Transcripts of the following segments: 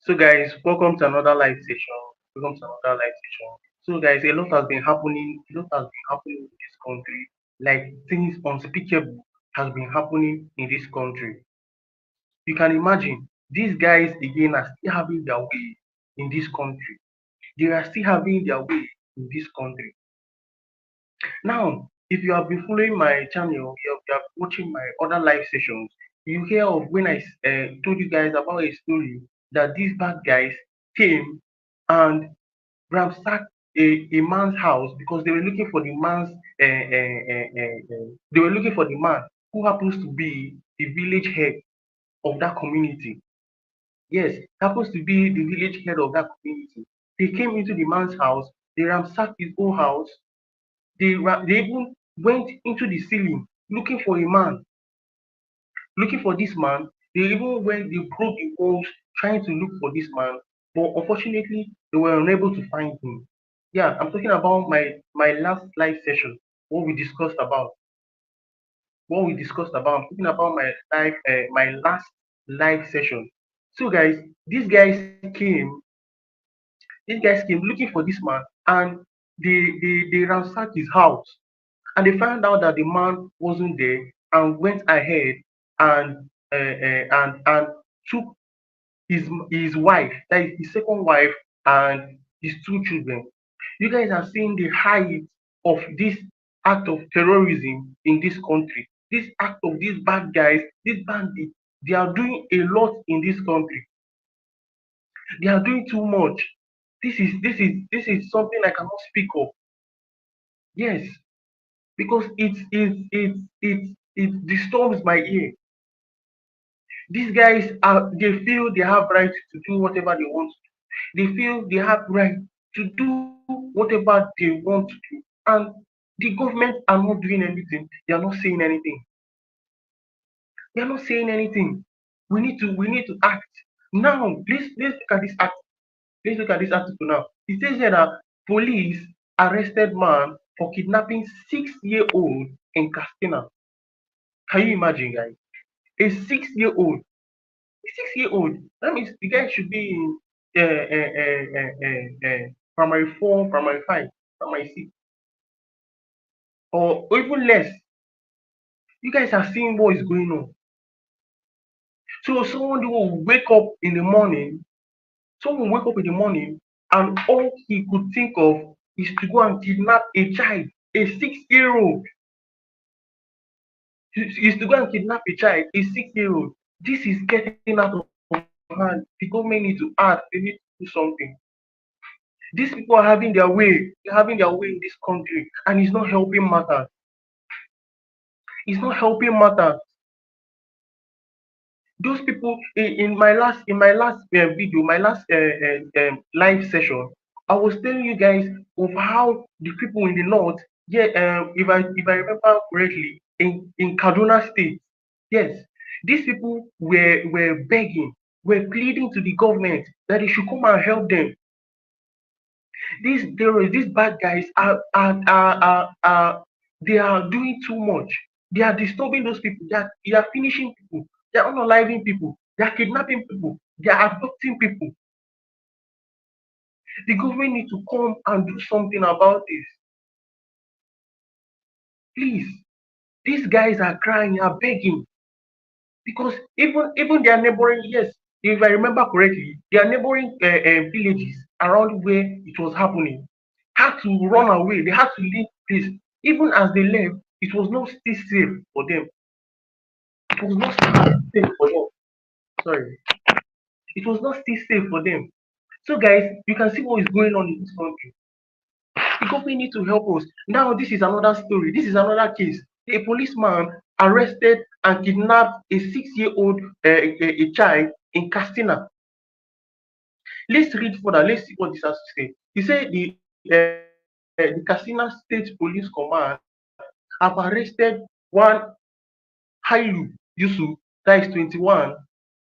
So guys, welcome to another live session. Welcome to another live session. So guys, a lot has been happening. A lot has been happening in this country. Like things unspeakable has been happening in this country. You can imagine these guys again are still having their way in this country. They are still having their way in this country. Now, if you have been following my channel, you have been watching my other live sessions, you hear of when I told you guys about a story that these bad guys came and ransacked a man's house because they were looking for the man's they were looking for the man who happens to be the village head of that community. Yes, happens to be the village head of that community. They came into the man's house, they ransacked his own house, they even went into the ceiling looking for a man, looking for this man. They even went, they broke the walls trying to look for this man, but unfortunately they were unable to find him. Yeah, I'm talking about my last live session, what we discussed about, I'm talking about my last live session. So guys, these guys came, looking for this man, and they ransacked his house, and they found out that the man wasn't there, and went ahead and took his wife, that is his second wife, and his two children. You guys are seeing the height of this act of terrorism in this country. This act of these bad guys, these bandits, they are doing a lot in this country. They are doing too much. This is something I cannot speak of. Yes, because it disturbs my ear. These guys are, they feel they have right to do whatever they want to do. They feel they have right to do whatever they want to do. And the government are not doing anything. They are not saying anything. They are not saying anything. We need to act. Now let's look at this act. Let's look at this article now. It says here that police arrested man for kidnapping 6-year-old in Kastina. Can you imagine, guys? A 6-year-old. A 6-year-old. That means the guy should be in primary four, primary five, primary six, or even less. You guys are seeing what is going on. So someone who will wake up in the morning, someone will wake up in the morning, and all he could think of is to go and kidnap a child, a 6-year-old. Is to go and kidnap a child, a 6-year-old. This is getting out of hand. The government need to act. They need to do something. These people are having their way. They're having their way in this country, and it's not helping matters. It's not helping matters. Those people in my last video, my last live session, I was telling you guys of how the people in the north, yeah, if I remember correctly, in Kaduna State, yes, these people were begging, were pleading to the government that they should come and help them. These terrorists, these bad guys are they are doing too much. They are disturbing those people. They are finishing people. They are unaliving people. They are kidnapping people. They are abducting people. The government need to come and do something about this. Please, these guys are crying, are begging, because even their neighboring, yes, if I remember correctly, their neighboring villages around where it was happening had to run away. They had to leave this. Even as they left, it was not still safe for them. It was not still safe for them. Sorry, it was not still safe for them. So guys, you can see what is going on in this country. The government need to help us. Now this is another story. This is another case. A policeman arrested and kidnapped a 6-year-old a child in Kastina. Let's read further. Let's see what this has to say. He said the Kastina State Police Command have arrested one Hailu Yusuf, that is 21,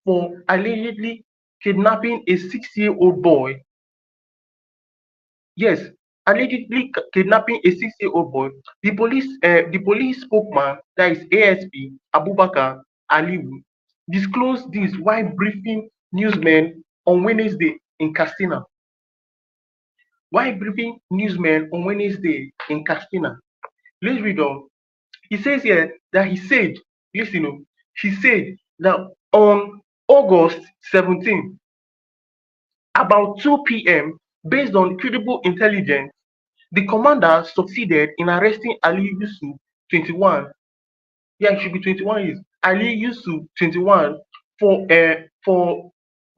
for allegedly kidnapping a 6-year-old boy. Yes, allegedly kidnapping a 6-year-old boy. The police spokesman, that is ASP Abubakar Aliyu, disclosed this while briefing newsmen on Wednesday in Kastina. While briefing newsmen on Wednesday in Kastina, let's read on. He says here that he said, listen, he said that on August 17, about 2 p.m., based on credible intelligence, the commander succeeded in arresting Ali Yusuf, 21. Yeah, it should be 21 years. Ali Yusuf, 21, for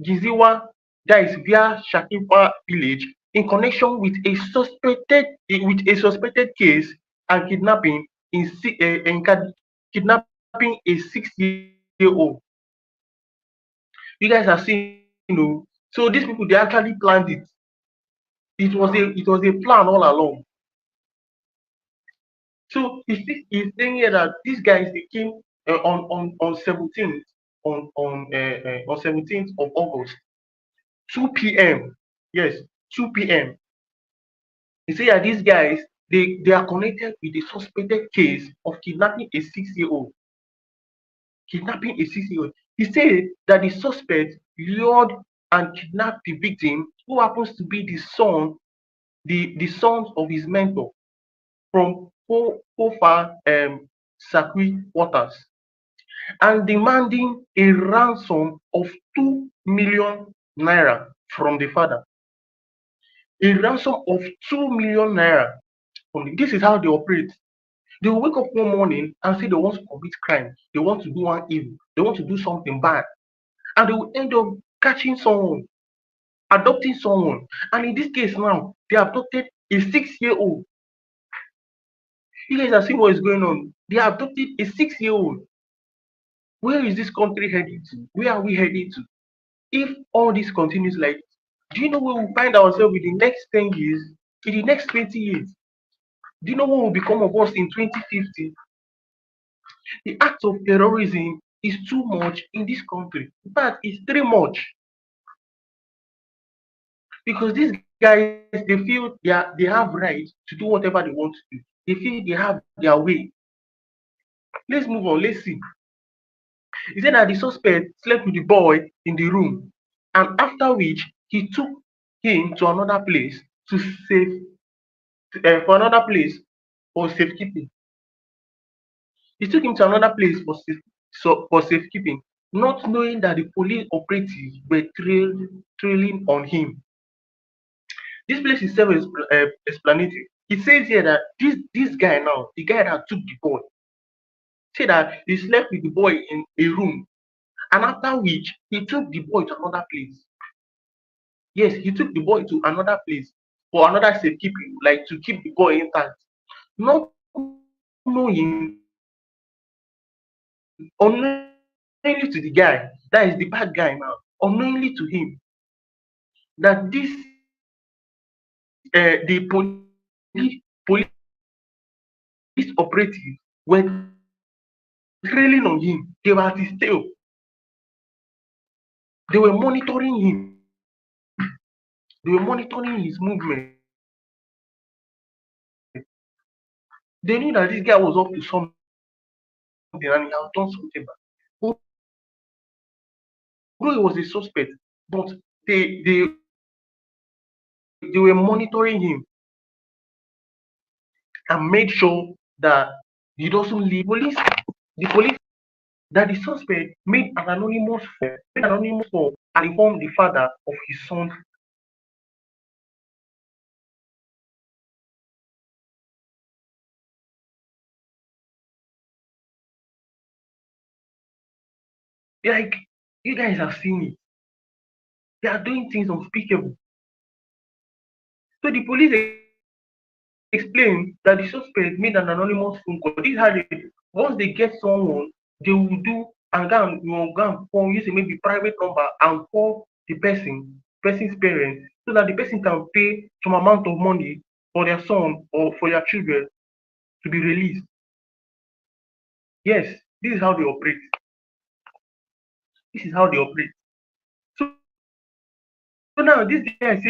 Giziwa, that is via Shakifa village, in connection with a suspected case and kidnapping kidnapping a 6-year-old. You guys are seeing, so these people they actually planned it. It was a plan all along. So he's saying here that these guys they came on 17th on 17th of August, 2 p.m. Yes, 2 p.m. He said that these guys they are connected with a suspected case of kidnapping a 6-year-old. Kidnapping a 6-year-old. He said that the suspect lured and kidnapped the victim, who happens to be the son of his mentor from Kofa Sakri waters, and demanding a ransom of 2 million naira from the father. A ransom of 2 million naira. This is how they operate. They will wake up one morning and say they want to commit crime, they want to do one evil, they want to do something bad, and they will end up catching someone, adopting someone. And in this case now, they adopted a 6-year-old. You guys are seeing what is going on. They adopted a 6-year-old. Where is this country heading to? Where are we heading to? If all this continues like this, do you know where we'll find ourselves in the next 10 years, in the next 20 years? Do you know what will become of us in 2050? The act of terrorism is too much in this country. In fact, it's too much, because these guys they feel they have right to do whatever they want to do. They feel they have their way. Let's move on. Let's see. He said that the suspect slept with the boy in the room, and after which he took him to another place to save for another place for safekeeping. He took him to another place for safekeeping, not knowing that the police operatives were trailing on him. This place is self-explanatory. He says here that this guy now, the guy that took the boy, said that he slept with the boy in a room, and after which he took the boy to another place. Yes, he took the boy to another place for another safekeeping, like to keep the boy intact. Not knowing, unknowingly to the guy, that is the bad guy now, unknowingly to him, that the police operatives were trailing on him. They were at his tail. They were monitoring him. They were monitoring his movement. They knew that this guy was up to something and he had done something bad. Although he was a suspect, but they they they were monitoring him and made sure that he doesn't leave. The police that the suspect made an anonymous call and informed the father of his son. Like, you guys have seen it. They are doing things unspeakable. So the police explained that the suspect made an anonymous phone call. This is how they do. Once they get someone, they will do and go and call, use a maybe private number and call the person's parents, so that the person can pay some amount of money for their son or for their children to be released. Yes, this is how they operate. This is how they operate. So, so now this guy say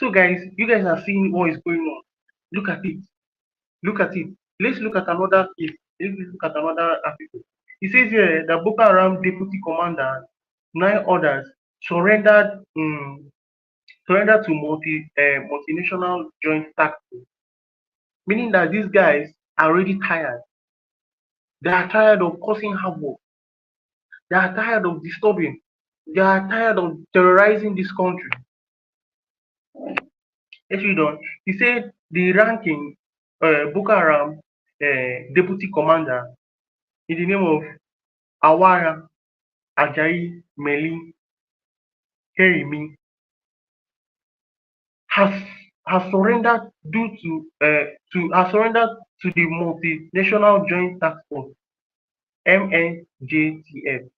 So guys, you guys are seeing what is going on. Look at it. Look at it. Let's look at another case. Let's look at another article. It says here that Boko Haram deputy commander, 9 others surrendered to multinational joint task force, meaning that these guys are already tired. They are tired of causing havoc. They are tired of disturbing. They are tired of terrorizing this country. Let's read on. He said the ranking Boko Haram deputy commander in the name of Awara Ajayi Meli Kerimi has surrendered due to has surrendered to the multinational joint task force MNJTF,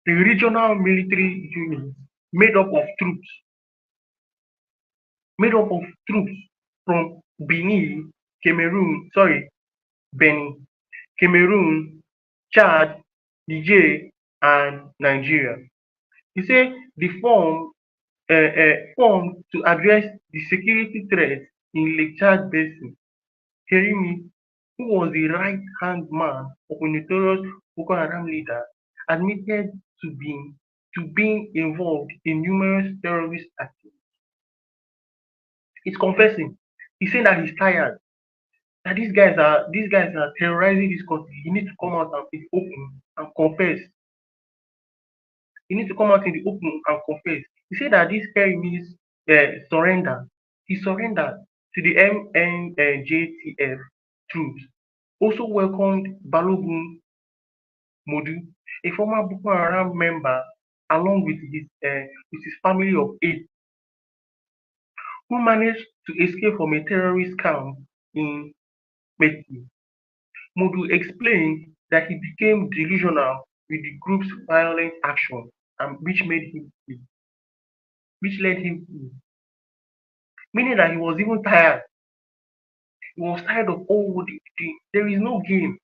the regional military unit made up of troops made up of troops from Benin, Cameroon, Chad, Niger and Nigeria. He say the formed to address the security threat in Lake Chad basin. Karimi, who was the right-hand man of a notorious Boko Haram leader, admitted to being involved in numerous terrorist activities. He's confessing. He's saying that he's tired, that these guys are terrorizing this country. He needs to come out and be open and confess. He needs to come out in the open and confess. He said that this carry means surrender. He surrendered to the MNJTF troops. Also welcomed Balogun Modu, a former Boko Haram member, along with his family of 8, who managed to escape from a terrorist camp in Meti. Modu explained that he became delusional with the group's violent action, and which led him to, meaning that he was even tired. He was tired of all the there is no gain.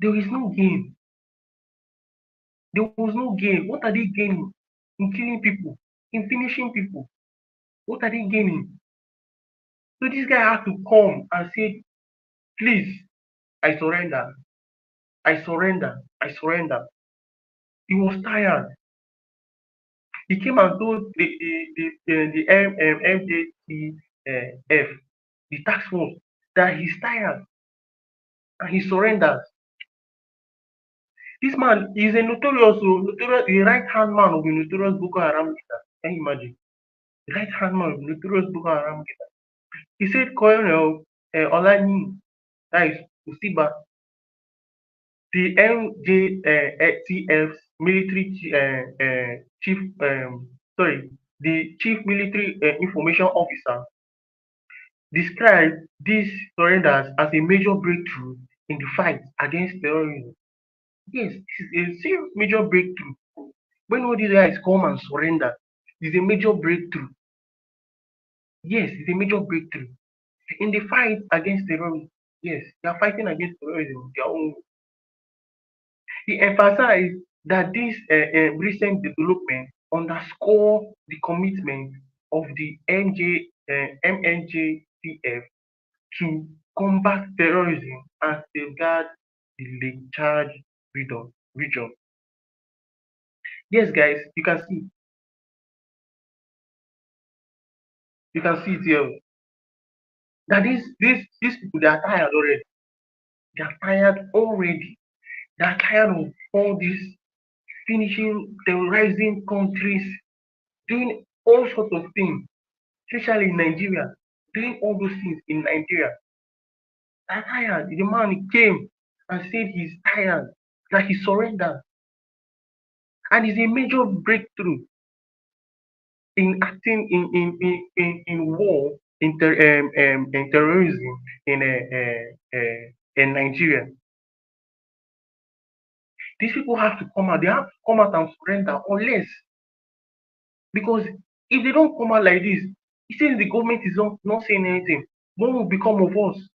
There is no gain. There was no gain. What are they gaining in killing people, in finishing people? What are they gaining? So this guy had to come and say, please, I surrender. I surrender. I surrender. He was tired. He came and told the MJTF, the task force, that he's tired and he surrenders. This man is a notorious, the right hand man of a notorious Boko Haram leader. Can you imagine? The right hand man of a notorious Boko Haram leader. He said Colonel Olani, that is Usiba, the MJTF's military chief, the chief military information officer, described these surrenders as a major breakthrough in the fight against terrorism. Yes, this is a serious major breakthrough. When all these guys come and surrender, it's a major breakthrough. Yes, it's a major breakthrough in the fight against terrorism. Yes, they are fighting against terrorism their own. He emphasized that this recent development underscore the commitment of the MNJTF to combat terrorism and safeguard the Lake Chad region. Yes, guys, you can see it here that these people they are tired already. They are tired already. They are tired of all this finishing, terrorizing countries, doing all sorts of things, especially in Nigeria, doing all those things in Nigeria. They are tired. The man came and said he's tired, that he surrendered, and it's a major breakthrough in acting in war in terrorism in Nigeria. These people have to come out. They have to come out and surrender, unless, because if they don't come out like this, since the government is not saying anything, what will become of us?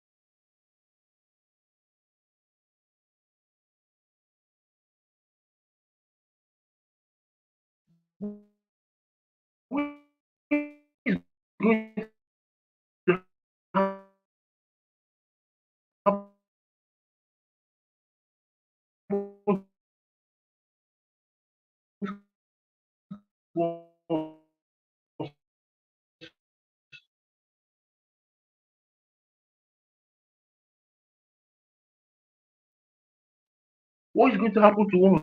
Who is going to happen to us? What is going to happen to us?